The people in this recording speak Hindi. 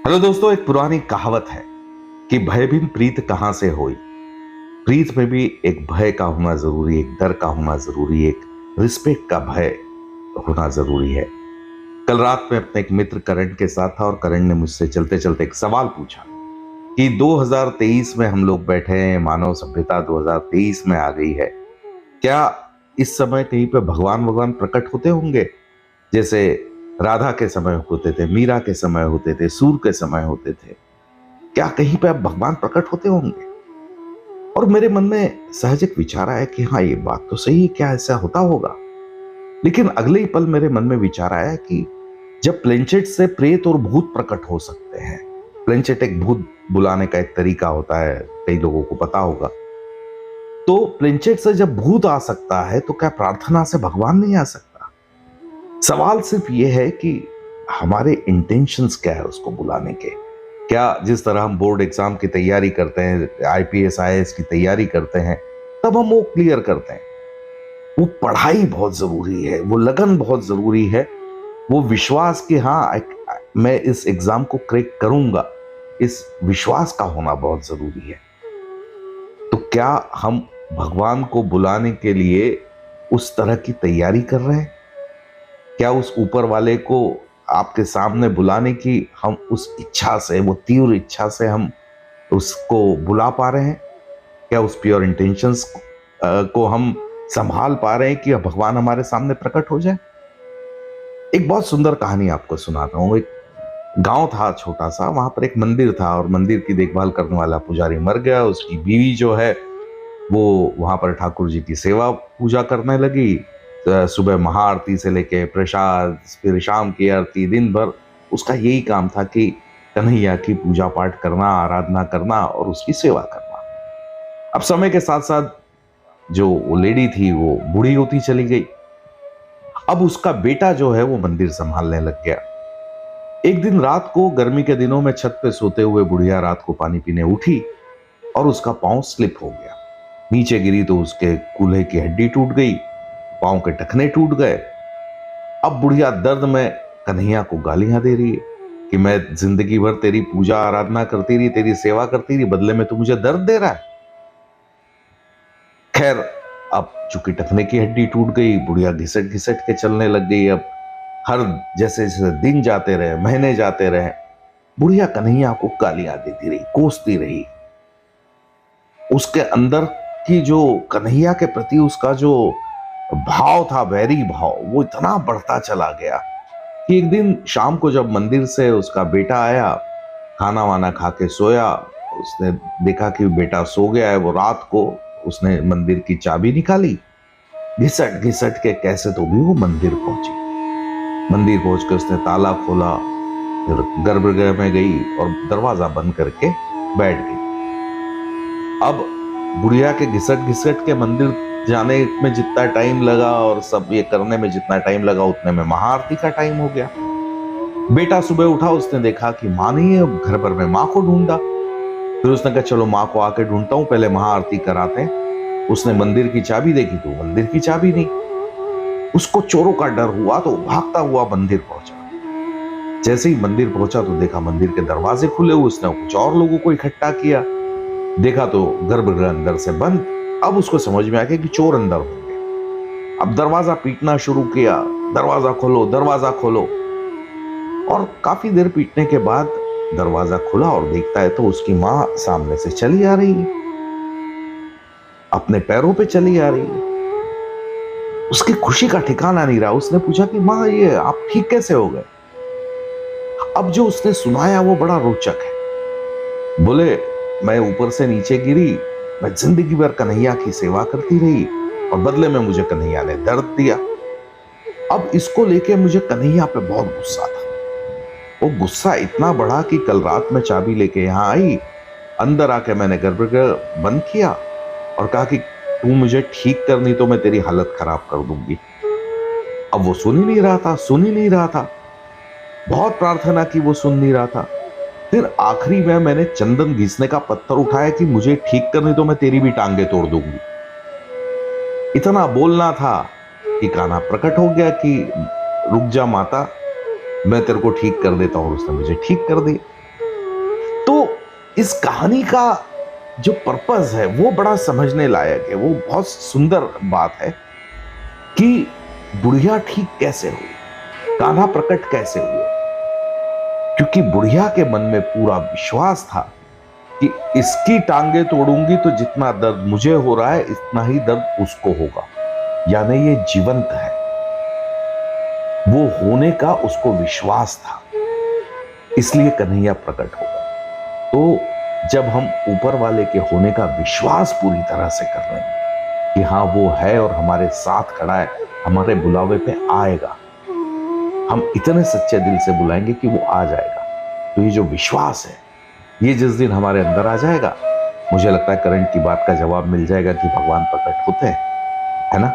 हेलो दोस्तों, एक पुरानी कहावत है कि भय बिन प्रीत कहां से होई। प्रीत में भी एक भय का होना जरूरी, एक डर का होना जरूरी, एक रिस्पेक्ट का भय होना जरूरी है। कल रात में अपने एक मित्र करण के साथ था और करण ने मुझसे चलते चलते एक सवाल पूछा कि 2023 में हम लोग बैठे हैं, मानव सभ्यता 2023 में आ गई है, क्या इस समय कहीं पे भगवान भगवान प्रकट होते होंगे? जैसे राधा के समय होते थे, मीरा के समय होते थे, सूर के समय होते थे, क्या कहीं पे अब भगवान प्रकट होते होंगे? और मेरे मन में सहज एक विचार आया कि हाँ, ये बात तो सही है, क्या ऐसा होता होगा? लेकिन अगले ही पल मेरे मन में विचार आया कि जब प्लेनचेट से प्रेत और भूत प्रकट हो सकते हैं, प्लेनचेट एक भूत बुलाने का एक तरीका होता है, कई लोगों को पता होगा। तो प्लेनचेट से जब भूत आ सकता है तो क्या प्रार्थना से भगवान नहीं आ सकता? सवाल सिर्फ ये है कि हमारे इंटेंशंस क्या है उसको बुलाने के। क्या जिस तरह हम बोर्ड एग्जाम की तैयारी करते हैं, आईपीएस आईएएस की तैयारी करते हैं, तब हम वो क्लियर करते हैं। वो पढ़ाई बहुत जरूरी है, वो लगन बहुत जरूरी है, वो विश्वास कि हाँ, मैं इस एग्जाम को क्रैक करूंगा, इस विश्वास का होना बहुत जरूरी है। तो क्या हम भगवान को बुलाने के लिए उस तरह की तैयारी कर रहे हैं? क्या उस ऊपर वाले को आपके सामने बुलाने की हम उस इच्छा से, वो तीव्र इच्छा से हम उसको बुला पा रहे हैं? क्या उस प्योर इंटेंशंस को हम संभाल पा रहे हैं कि भगवान हमारे सामने प्रकट हो जाए? एक बहुत सुंदर कहानी आपको सुनाता हूँ। एक गांव था छोटा सा, वहां पर एक मंदिर था और मंदिर की देखभाल करने वाला पुजारी मर गया। उसकी बीवी जो है वो वहां पर ठाकुर जी की सेवा पूजा करने लगी। सुबह महाआरती से लेके प्रसाद, फिर शाम की आरती, दिन भर उसका यही काम था कि कन्हैया की पूजा पाठ करना, आराधना करना और उसकी सेवा करना। अब समय के साथ साथ जो वो लेडी थी वो बूढ़ी होती चली गई। अब उसका बेटा जो है वो मंदिर संभालने लग गया। एक दिन रात को, गर्मी के दिनों में, छत पे सोते हुए बुढ़िया रात को पानी पीने उठी और उसका पांव स्लिप हो गया। नीचे गिरी तो उसके कूल्हे की हड्डी टूट गई, पांव के टखने टूट गए। अब बुढ़िया दर्द में कन्हैया को गालियां दे रही है कि मैं जिंदगी भर तेरी पूजा आराधना करती रही, तेरी सेवा करती रही, बदले में तू मुझे दर्द दे रहा है। खैर, अब चूंकि टखने की हड्डी टूट गई, बुढ़िया घिसट घिसट के चलने लग गई। अब हर जैसे जैसे दिन जाते रहे, महीने जाते रहे, बुढ़िया कन्हैया को गालियां देती रही, कोसती रही। उसके अंदर की जो कन्हैया के प्रति उसका जो भाव था, वैरी भाव, वो इतना बढ़ता चला गया कि एक दिन शाम को जब मंदिर से उसका बेटा आया, खाना वाना खा के सोया, उसने देखा कि बेटा सो गया है। वो रात को उसने मंदिर की चाबी निकाली, घिसट घिसट के कैसे तो भी वो मंदिर पहुंची। मंदिर पहुंच के उसने ताला खोला, फिर गर्भगृह में गई और दरवाजा बंद करके बैठ गई। अब बुढ़िया के घिसट घिसट के मंदिर जाने में जितना टाइम लगा और सब ये करने में जितना टाइम लगा, उतने में महाआरती का टाइम हो गया। बेटा सुबह उठा, उसने देखा कि माँ नहीं है। घर भर में माँ को ढूंढा। फिर उसने कहा चलो माँ को आके ढूंढता हूं, पहले महाआरती कराते हैं। उसने मंदिर की चाबी देखी तो मंदिर की चाबी नहीं। उसको चोरों का डर हुआ तो भागता हुआ मंदिर पहुंचा। जैसे ही मंदिर पहुंचा तो देखा मंदिर के दरवाजे खुले हुए। उसने कुछ और लोगों को इकट्ठा किया, देखा तो गर्भगृह अंदर से बंद। अब उसको समझ में आ गया कि चोर अंदर होंगे। अब दरवाजा पीटना शुरू किया, दरवाजा खोलो, दरवाजा खोलो। और काफी देर पीटने के बाद दरवाजा खुला और देखता है तो उसकी माँ सामने से चली आ रही है, अपने पैरों पे चली आ रही है। उसकी खुशी का ठिकाना नहीं रहा। उसने पूछा कि माँ, ये आप ठीक कैसे हो गए? अब जो उसने सुनाया वो बड़ा रोचक है। बोले, मैं ऊपर से नीचे गिरी, मैं जिंदगी भर कन्हैया की सेवा करती रही और बदले में मुझे कन्हैया ने दर्द दिया। अब इसको लेके मुझे कन्हैया पे बहुत गुस्सा था। वो गुस्सा इतना बढ़ा कि कल रात में चाबी लेके यहां आई, अंदर आके मैंने गर्भगृह बंद किया और कहा कि तू मुझे ठीक कर, नहीं तो मैं तेरी हालत खराब कर दूंगी। अब वो सुन ही नहीं रहा था, सुन ही नहीं रहा था। बहुत प्रार्थना की, वो सुन नहीं रहा था। फिर आखिरी में मैंने चंदन घिसने का पत्थर उठाया कि मुझे ठीक कर, नहीं तो मैं तेरी भी टांगे तोड़ दूंगी। इतना बोलना था कि कान्हा प्रकट हो गया कि रुक जा माता, मैं तेरे को ठीक कर देता हूं। और उसने मुझे ठीक कर दिया। इस कहानी का जो पर्पस है वो बड़ा समझने लायक है। वो बहुत सुंदर बात है कि बुढ़िया ठीक कैसे हुई, कान्हा प्रकट कैसे हुए। क्योंकि बुढ़िया के मन में पूरा विश्वास था कि इसकी टांगे तोड़ूंगी तो जितना दर्द मुझे हो रहा है इतना ही दर्द उसको होगा, यानी ये जीवंत है। वो होने का उसको विश्वास था, इसलिए कन्हैया प्रकट होगा। तो जब हम ऊपर वाले के होने का विश्वास पूरी तरह से कर लेंगे कि हाँ वो है और हमारे साथ खड़ा है, हमारे बुलावे पे आएगा, हम इतने सच्चे दिल से बुलाएंगे कि वो आ जाएगा। तो ये जो विश्वास है, ये जिस दिन हमारे अंदर आ जाएगा, मुझे लगता है करंट की बात का जवाब मिल जाएगा कि भगवान प्रकट होते हैं, है ना।